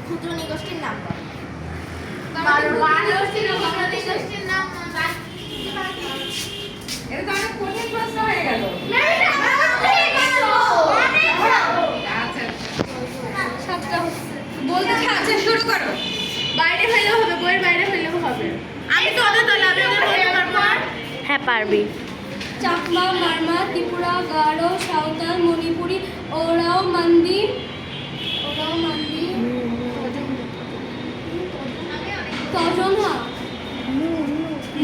ক্ষুদ্র নৃগোষ্ঠীর নাম বলো। নৃগোষ্ঠীর নাম এটা তো অনেক কঠিন প্রশ্ন হয়ে গেল। বলতে আচ্ছা শুরু করো। বাইরে হইলেও হবে, বইয়ের বাইরে হইলেও হবে। আমি তো ওদের দলে আমি ওদের বলতে পারবো। হ্যাঁ পারবি। চাকমা, মারমা, ত্রিপুরা, গারো, সাঁওতাল, মণিপুরি, ওরাও মান্দি, তজনহা,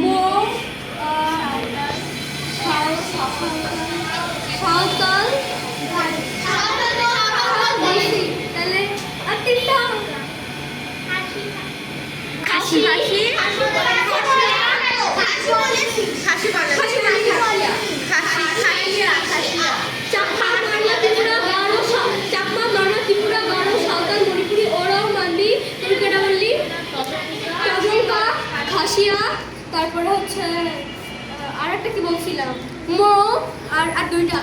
মো, সাঁওতাল, তাহলে আর তিনটা খাসি। চাকমা, মারমা, ত্রিপুরা, গারো, সাঁওতাল, মণিপুরি, ওরাও মান্দি, তুমি কেটা বললি? তজনকা, খাসিয়া, তারপরে হচ্ছে আর একটা কি বলছিলাম, মো, আর দুইটা